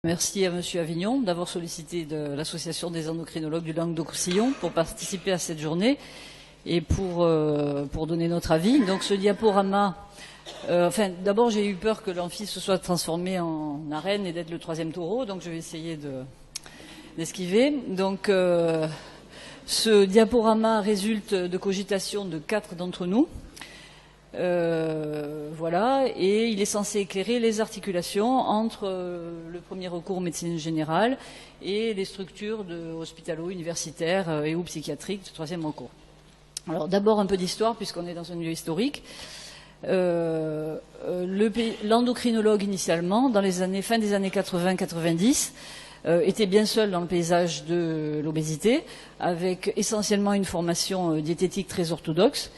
Merci à Monsieur Avignon d'avoir sollicité de l'Association des endocrinologues du Languedoc-Roussillon pour participer à cette journée et pour donner notre avis. Donc ce diaporama, d'abord j'ai eu peur que l'amphi se soit transformé en arène et d'être le troisième taureau, donc je vais essayer d'esquiver. Donc ce diaporama résulte de cogitations de 4 d'entre nous. Voilà, et il est censé éclairer les articulations entre le premier recours en médecine générale et les structures hospitalo-universitaires et ou psychiatriques du troisième recours. Alors d'abord un peu d'histoire puisqu'on est dans un lieu historique. L'endocrinologue initialement, dans les fin des années 80-90, était bien seul dans le paysage de l'obésité, avec essentiellement une formation diététique très orthodoxe,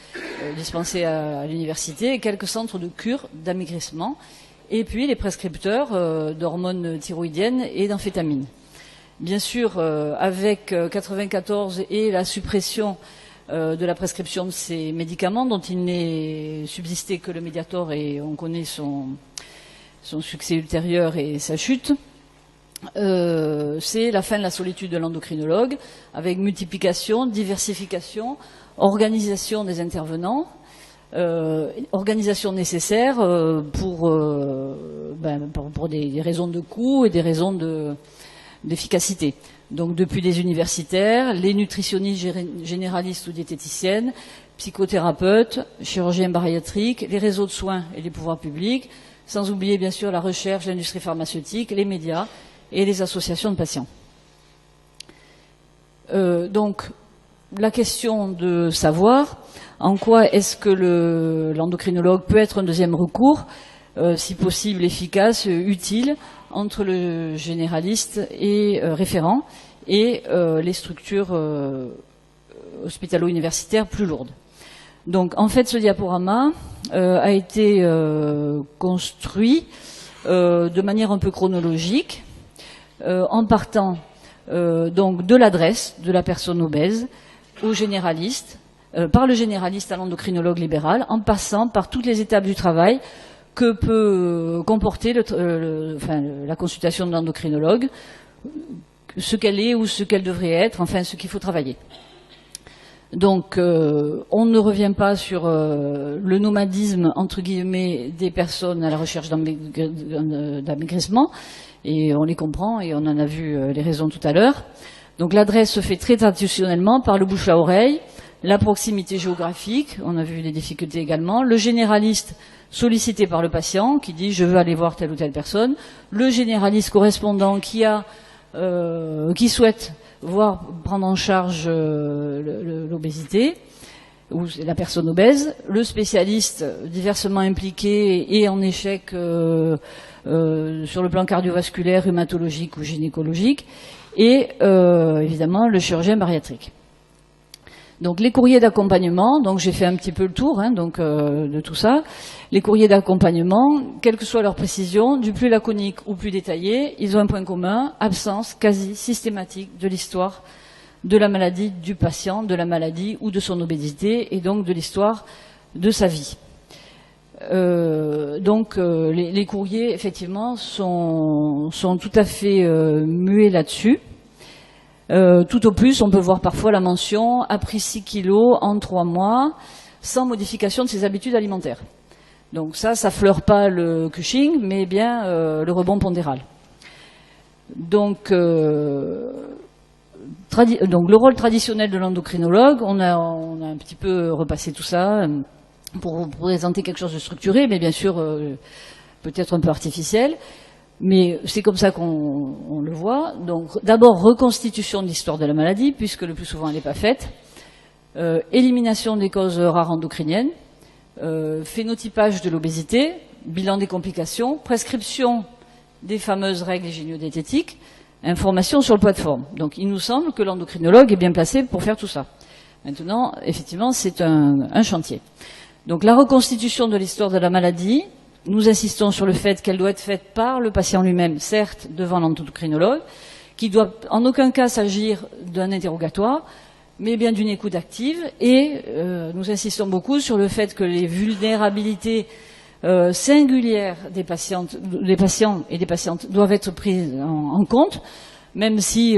dispensée à l'université, et quelques centres de cure d'amaigrissement, et puis les prescripteurs d'hormones thyroïdiennes et d'amphétamines. Bien sûr, avec 94 et la suppression de la prescription de ces médicaments, dont il n'est subsisté que le Mediator, et on connaît son succès ultérieur et sa chute, c'est la fin de la solitude de l'endocrinologue, avec multiplication, diversification, organisation des intervenants, organisation nécessaire pour des raisons de coût et des raisons d'efficacité. Donc depuis les universitaires, les nutritionnistes généralistes ou diététiciennes, psychothérapeutes, chirurgiens bariatriques, les réseaux de soins et les pouvoirs publics, sans oublier bien sûr la recherche, l'industrie pharmaceutique, les médias et les associations de patients. Donc, la question de savoir en quoi est-ce que l'endocrinologue peut être un deuxième recours, si possible efficace, utile, entre le généraliste et référent et les structures hospitalo-universitaires plus lourdes. Donc, en fait, ce diaporama a été construit de manière un peu chronologique, en partant donc de l'adresse de la personne obèse au généraliste, par le généraliste à l'endocrinologue libéral, en passant par toutes les étapes du travail que peut comporter la consultation de l'endocrinologue, ce qu'elle est ou ce qu'elle devrait être, enfin ce qu'il faut travailler. Donc on ne revient pas sur le nomadisme entre guillemets des personnes à la recherche d'amaigrissement, et on les comprend et on en a vu les raisons tout à l'heure. Donc l'adresse se fait très traditionnellement par le bouche à oreille, la proximité géographique, on a vu les difficultés également, le généraliste sollicité par le patient qui dit je veux aller voir telle ou telle personne, le généraliste correspondant qui souhaite prendre en charge l'obésité ou la personne obèse, le spécialiste diversement impliqué et en échec sur le plan cardiovasculaire, rhumatologique ou gynécologique, et évidemment le chirurgien bariatrique. Donc les courriers d'accompagnement, donc j'ai fait un petit peu le tour de tout ça. Les courriers d'accompagnement, quelle que soit leur précision, du plus laconique ou plus détaillé, ils ont un point commun, absence quasi systématique de l'histoire de la maladie du patient, de la maladie ou de son obésité, et donc de l'histoire de sa vie. Les courriers, effectivement, sont tout à fait muets là-dessus. Tout au plus, on peut voir parfois la mention « a pris 6 kilos en 3 mois, sans modification de ses habitudes alimentaires ». Donc ça fleure pas le Cushing, mais bien le rebond pondéral. Donc le rôle traditionnel de l'endocrinologue, on a un petit peu repassé tout ça pour vous présenter quelque chose de structuré, mais bien sûr peut-être un peu artificiel. Mais c'est comme ça qu'on le voit. Donc d'abord reconstitution de l'histoire de la maladie, puisque le plus souvent elle n'est pas faite. Élimination des causes rares endocriniennes. Phénotypage de l'obésité, bilan des complications, prescription des fameuses règles hygiéno-diététiques, information sur le poids de forme. Donc il nous semble que l'endocrinologue est bien placé pour faire tout ça. Maintenant, effectivement, c'est un chantier. Donc la reconstitution de l'histoire de la maladie, nous insistons sur le fait qu'elle doit être faite par le patient lui-même, certes devant l'endocrinologue, qui doit en aucun cas s'agir d'un interrogatoire, mais bien d'une écoute active, et nous insistons beaucoup sur le fait que les vulnérabilités singulières des patients et des patientes doivent être prises en compte, même si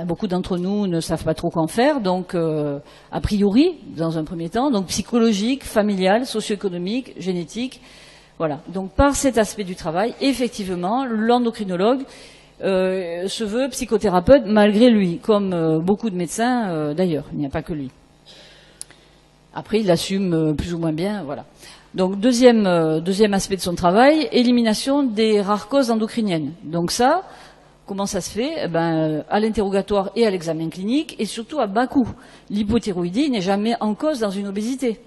beaucoup d'entre nous ne savent pas trop qu'en faire, donc a priori, dans un premier temps, donc psychologique, familial, socio-économique, génétique, voilà. Donc par cet aspect du travail, effectivement, l'endocrinologue se veut psychothérapeute malgré lui, comme beaucoup de médecins d'ailleurs, il n'y a pas que lui. Après, il l'assume plus ou moins bien, voilà. Donc deuxième aspect de son travail, élimination des rares causes endocriniennes. Donc ça, comment ça se fait? À l'interrogatoire et à l'examen clinique, et surtout à bas coût. L'hypothyroïdie n'est jamais en cause dans une obésité.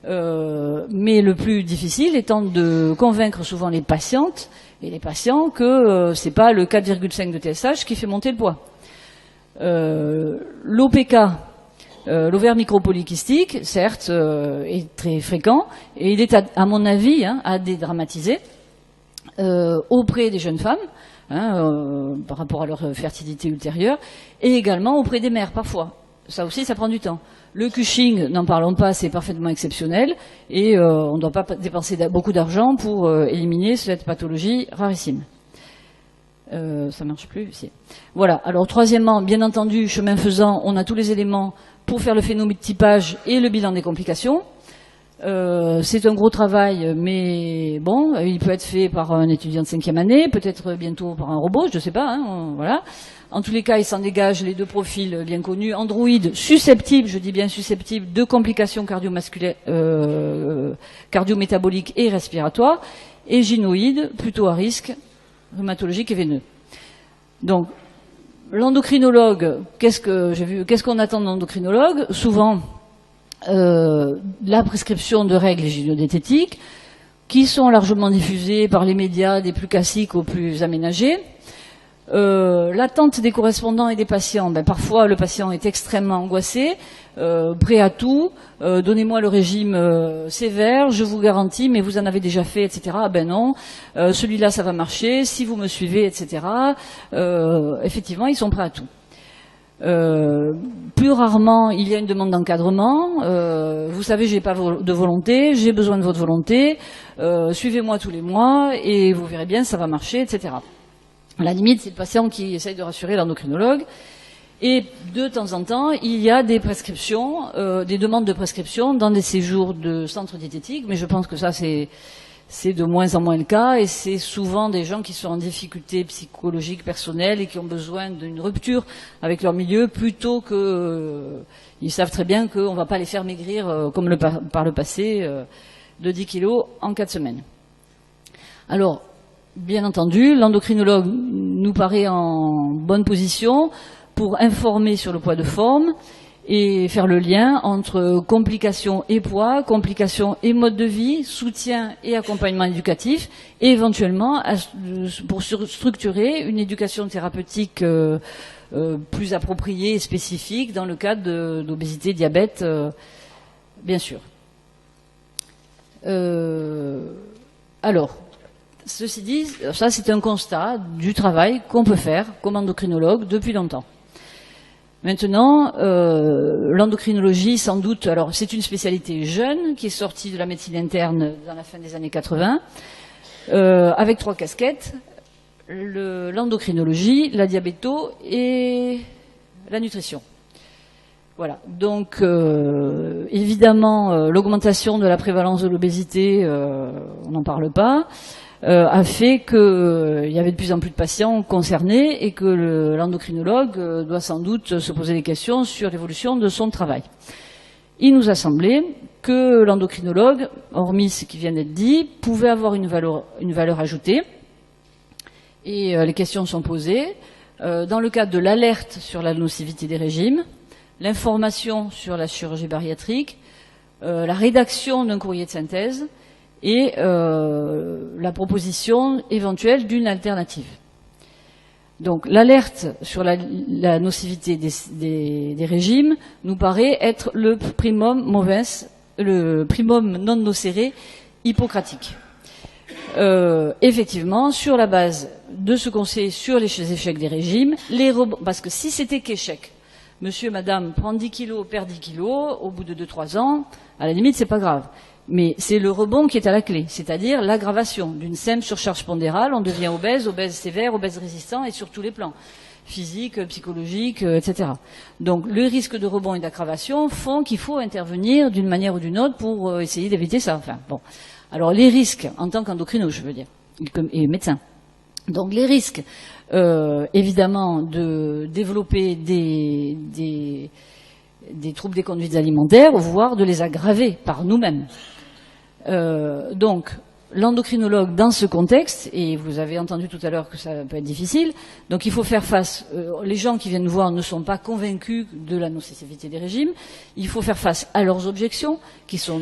Mais le plus difficile étant de convaincre souvent les patientes et les patients que c'est pas le 4,5 de TSH qui fait monter le poids. L'OPK, l'ovaire micropolycystique, certes, est très fréquent, et il est, à mon avis, à dédramatiser auprès des jeunes femmes, par rapport à leur fertilité ultérieure, et également auprès des mères, parfois. Ça aussi, ça prend du temps. Le Cushing, n'en parlons pas, c'est parfaitement exceptionnel, et on ne doit pas dépenser beaucoup d'argent pour éliminer cette pathologie rarissime. Ça marche plus ici. Voilà. Alors troisièmement, bien entendu, chemin faisant, on a tous les éléments pour faire le phénotypage et le bilan des complications. C'est un gros travail, mais bon, il peut être fait par un étudiant de 5e année, peut-être bientôt par un robot, je ne sais pas, voilà. En tous les cas, il s'en dégage les deux profils bien connus. Androïde, susceptible, je dis bien susceptible, de complications cardiomusculaires, cardiométaboliques et respiratoires, et gynoïde, plutôt à risque, rhumatologique et veineux. Donc, l'endocrinologue, qu'est-ce qu'on attend de l'endocrinologue? Souvent, la prescription de règles gynédiététiques, qui sont largement diffusées par les médias, des plus classiques aux plus aménagés. L'attente des correspondants et des patients, parfois le patient est extrêmement angoissé, prêt à tout, donnez-moi le régime sévère, je vous garantis, mais vous en avez déjà fait, etc. Non, celui-là ça va marcher, si vous me suivez, etc. Effectivement, ils sont prêts à tout. Plus rarement, il y a une demande d'encadrement. Vous savez, j'ai pas de volonté, j'ai besoin de votre volonté. Suivez-moi tous les mois et vous verrez bien, ça va marcher, etc. À la limite, c'est le patient qui essaye de rassurer l'endocrinologue. Et de temps en temps, il y a des prescriptions, des demandes de prescription dans des séjours de centre diététique, mais je pense que ça, c'est de moins en moins le cas, et c'est souvent des gens qui sont en difficulté psychologique personnelle et qui ont besoin d'une rupture avec leur milieu, plutôt que ils savent très bien qu'on ne va pas les faire maigrir comme par le passé de 10 kilos en 4 semaines. Alors, bien entendu, l'endocrinologue nous paraît en bonne position pour informer sur le poids de forme et faire le lien entre complications et poids, complications et mode de vie, soutien et accompagnement éducatif, et éventuellement pour structurer une éducation thérapeutique plus appropriée et spécifique dans le cadre d'obésité, diabète, bien sûr. Alors, ceci dit, ça c'est un constat du travail qu'on peut faire comme endocrinologue depuis longtemps. Maintenant, l'endocrinologie, sans doute, alors c'est une spécialité jeune qui est sortie de la médecine interne dans la fin des années 80, avec 3 casquettes, l'endocrinologie, la diabéto et la nutrition. Voilà, donc évidemment, l'augmentation de la prévalence de l'obésité, on n'en parle pas, a fait qu'il y avait de plus en plus de patients concernés et que l'endocrinologue doit sans doute se poser des questions sur l'évolution de son travail. Il nous a semblé que l'endocrinologue, hormis ce qui vient d'être dit, pouvait avoir une valeur ajoutée. Et les questions sont posées dans le cadre de l'alerte sur la nocivité des régimes, l'information sur la chirurgie bariatrique, la rédaction d'un courrier de synthèse, et la proposition éventuelle d'une alternative. Donc l'alerte sur la nocivité des régimes nous paraît être le primum non nocere hippocratique. Effectivement, sur la base de ce qu'on sait sur les échecs des régimes, parce que si c'était qu'échec, monsieur, madame, prend 10 kilos, perd 10 kilos, au bout de 2-3 ans, à la limite, c'est pas grave. Mais c'est le rebond qui est à la clé, c'est-à-dire l'aggravation d'une simple surcharge pondérale, on devient obèse, obèse sévère, obèse résistant, et sur tous les plans, physique, psychologique, etc. Donc le risque de rebond et d'aggravation font qu'il faut intervenir d'une manière ou d'une autre pour essayer d'éviter ça. Enfin, bon. Alors les risques, en tant qu'endocrino, je veux dire, et médecin. Donc les risques, évidemment, de développer des troubles des conduites alimentaires, voire de les aggraver par nous-mêmes. Donc, l'endocrinologue, dans ce contexte, et vous avez entendu tout à l'heure que ça peut être difficile, donc il faut faire face, les gens qui viennent nous voir ne sont pas convaincus de la nocivité des régimes, il faut faire face à leurs objections, qui sont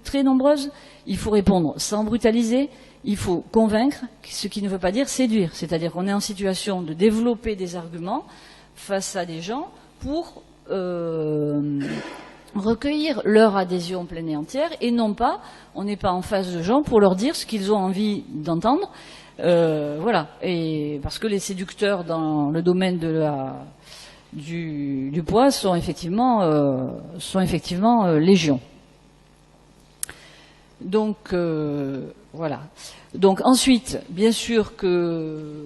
très nombreuses, il faut répondre sans brutaliser, il faut convaincre, ce qui ne veut pas dire séduire, c'est-à-dire qu'on est en situation de développer des arguments face à des gens pour recueillir leur adhésion pleine et entière, et non pas, on n'est pas en face de gens pour leur dire ce qu'ils ont envie d'entendre, voilà. Et parce que les séducteurs dans le domaine de du poids sont effectivement légion. Donc voilà. Donc ensuite, bien sûr que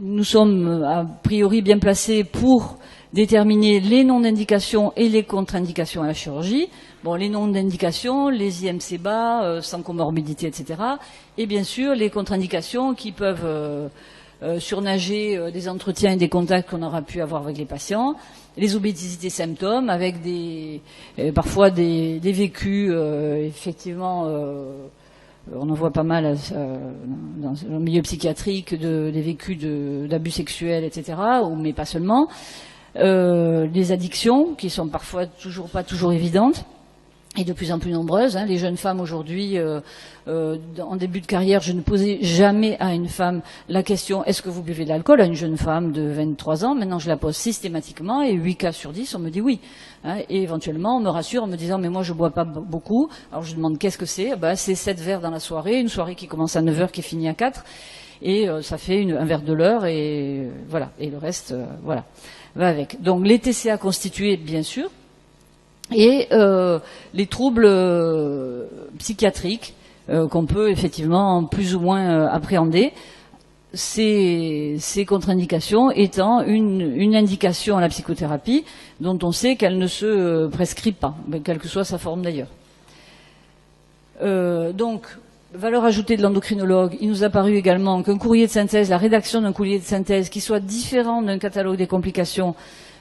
nous sommes a priori bien placés pour déterminer les noms d'indications et les contre-indications à la chirurgie. Bon, les noms d'indications, les IMC bas, sans comorbidité, etc. Et bien sûr, les contre-indications qui peuvent surnager des entretiens et des contacts qu'on aura pu avoir avec les patients, les obésité symptômes, avec parfois des vécus, effectivement, on en voit pas mal dans le milieu psychiatrique, des vécus d'abus sexuels, etc., mais pas seulement. Les addictions, qui sont parfois pas toujours évidentes, et de plus en plus nombreuses. Hein. Les jeunes femmes aujourd'hui, en début de carrière, je ne posais jamais à une femme la question « Est-ce que vous buvez de l'alcool ?» à une jeune femme de 23 ans. Maintenant, je la pose systématiquement, et 8 cas sur 10, on me dit oui. Hein. Et éventuellement, on me rassure en me disant « Mais moi, je bois pas beaucoup. » Alors, je demande « Qu'est-ce que c'est ?» C'est 7 verres dans la soirée, une soirée qui commence à 9h, qui finit à 4. Et ça fait un verre de l'heure, et voilà. Et le reste, voilà, va avec. Donc, les TCA constitués, bien sûr, et les troubles psychiatriques qu'on peut effectivement plus ou moins appréhender, ces contre-indications étant une indication à la psychothérapie dont on sait qu'elle ne se prescrit pas, quelle que soit sa forme d'ailleurs. Donc, valeur ajoutée de l'endocrinologue, il nous a paru également qu'un courrier de synthèse, la rédaction d'un courrier de synthèse qui soit différent d'un catalogue des complications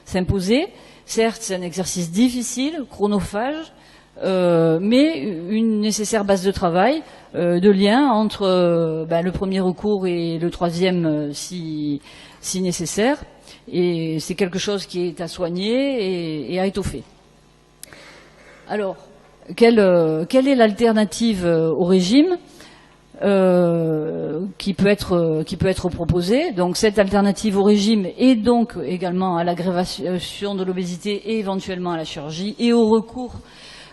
s'imposait. Certes, c'est un exercice difficile, chronophage, mais une nécessaire base de travail, de lien entre le premier recours et le troisième si nécessaire. Et c'est quelque chose qui est à soigner et à étoffer. Alors, quelle est l'alternative au régime qui peut être proposée? Donc cette alternative au régime et donc également à l'aggravation de l'obésité et éventuellement à la chirurgie et au recours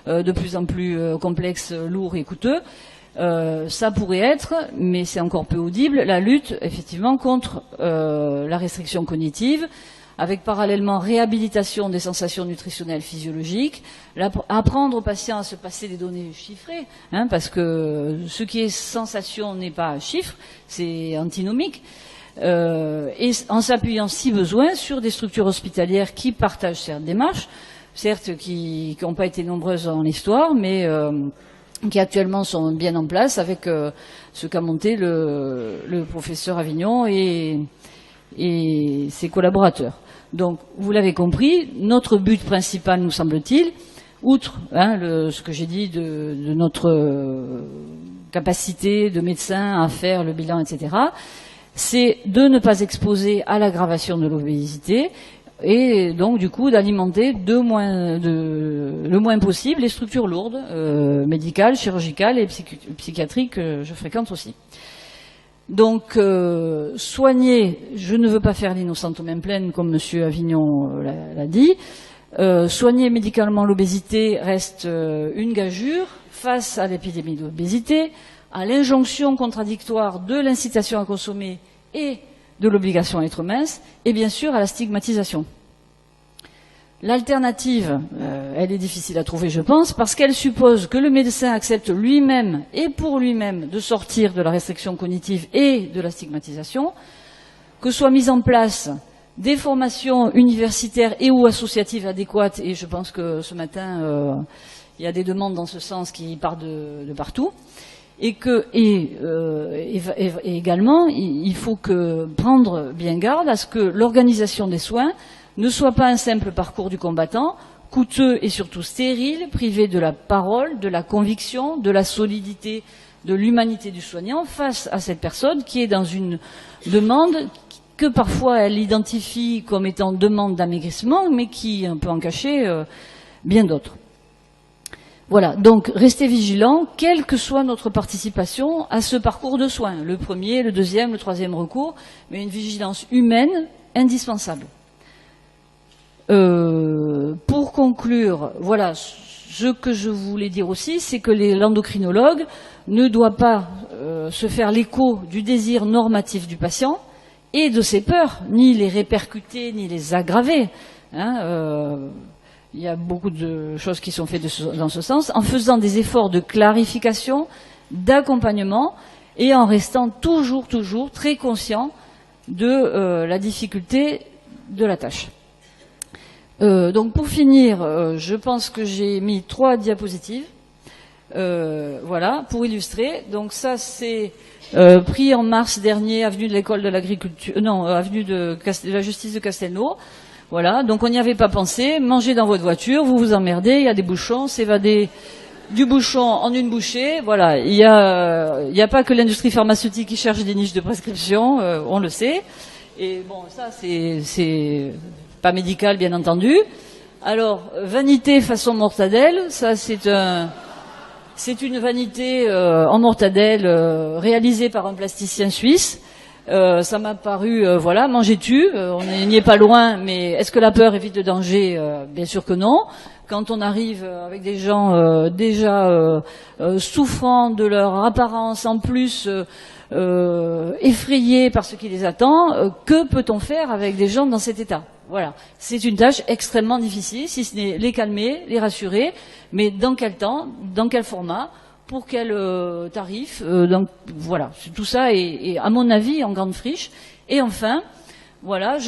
de plus en plus complexe, lourd et coûteux, ça pourrait être, mais c'est encore peu audible, la lutte effectivement contre la restriction cognitive, avec parallèlement réhabilitation des sensations nutritionnelles physiologiques, apprendre aux patients à se passer des données chiffrées, hein, parce que ce qui est sensation n'est pas chiffre, c'est antinomique, et en s'appuyant si besoin sur des structures hospitalières qui partagent cette démarche, certes qui n'ont pas été nombreuses en histoire, mais qui actuellement sont bien en place avec ce qu'a monté le professeur Avignon et ses collaborateurs. Donc, vous l'avez compris, notre but principal, nous semble-t-il, outre ce que j'ai dit de notre capacité de médecin à faire le bilan, etc., c'est de ne pas exposer à l'aggravation de l'obésité et donc, du coup, d'alimenter le moins possible les structures lourdes, médicales, chirurgicales et psychiatriques que je fréquente aussi. Donc, soigner, je ne veux pas faire l'innocente aux mains pleines, comme M. Avignon l'a dit. Soigner médicalement l'obésité reste une gageure face à l'épidémie d'obésité, à l'injonction contradictoire de l'incitation à consommer et de l'obligation à être mince, et bien sûr à la stigmatisation. L'alternative, elle est difficile à trouver, je pense, parce qu'elle suppose que le médecin accepte lui-même et pour lui-même de sortir de la restriction cognitive et de la stigmatisation, que soient mises en place des formations universitaires et ou associatives adéquates, et je pense que ce matin, il y a des demandes dans ce sens qui partent de partout, et également, il faut prendre bien garde à ce que l'organisation des soins ne soit pas un simple parcours du combattant, coûteux et surtout stérile, privé de la parole, de la conviction, de la solidité, de l'humanité du soignant face à cette personne qui est dans une demande que parfois elle identifie comme étant demande d'amaigrissement, mais qui peut en cacher bien d'autres. Voilà, donc restez vigilants, quelle que soit notre participation à ce parcours de soins, le premier, le deuxième, le troisième recours, mais une vigilance humaine indispensable. Pour conclure, voilà, ce que je voulais dire aussi, c'est que l'endocrinologue ne doit pas se faire l'écho du désir normatif du patient et de ses peurs, ni les répercuter, ni les aggraver. Il y a beaucoup de choses qui sont faites dans ce sens, en faisant des efforts de clarification, d'accompagnement, et en restant toujours très conscient de la difficulté de la tâche. Donc pour finir, je pense que j'ai mis 3 diapositives, voilà, pour illustrer. Donc ça c'est pris en mars dernier, avenue de l'école de l'agriculture, non, avenue de la justice de Castelnau. Voilà, donc on n'y avait pas pensé. Mangez dans votre voiture, vous vous emmerdez, il y a des bouchons, s'évader du bouchon en une bouchée. Voilà, il y a pas que l'industrie pharmaceutique qui cherche des niches de prescription, on le sait. Et bon, ça c'est pas médical, bien entendu. Alors, vanité façon mortadelle, ça c'est une vanité en mortadelle réalisée par un plasticien suisse. Ça m'a paru, voilà, mangez-tu, on n'y est pas loin, mais est-ce que la peur évite le danger? Bien sûr que non. Quand on arrive avec des gens déjà souffrant de leur apparence, en plus effrayés par ce qui les attend, que peut-on faire avec des gens dans cet état? Voilà, c'est une tâche extrêmement difficile, si ce n'est les calmer, les rassurer, mais dans quel temps, dans quel format, pour quel tarif, donc voilà, tout ça est à mon avis en grande friche. Et enfin, voilà,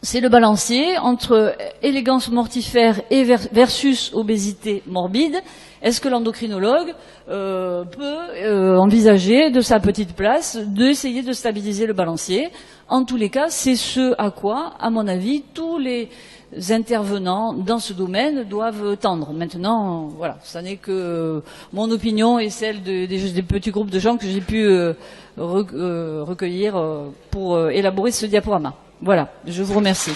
c'est le balancier entre élégance mortifère et versus obésité morbide. Est-ce que l'endocrinologue peut envisager de sa petite place d'essayer de stabiliser le balancier? En tous les cas, c'est ce à quoi, à mon avis, tous les intervenants dans ce domaine doivent tendre. Maintenant, voilà, ça n'est que mon opinion et celle des petits groupes de gens que j'ai pu recueillir pour élaborer ce diaporama. Voilà, je vous remercie.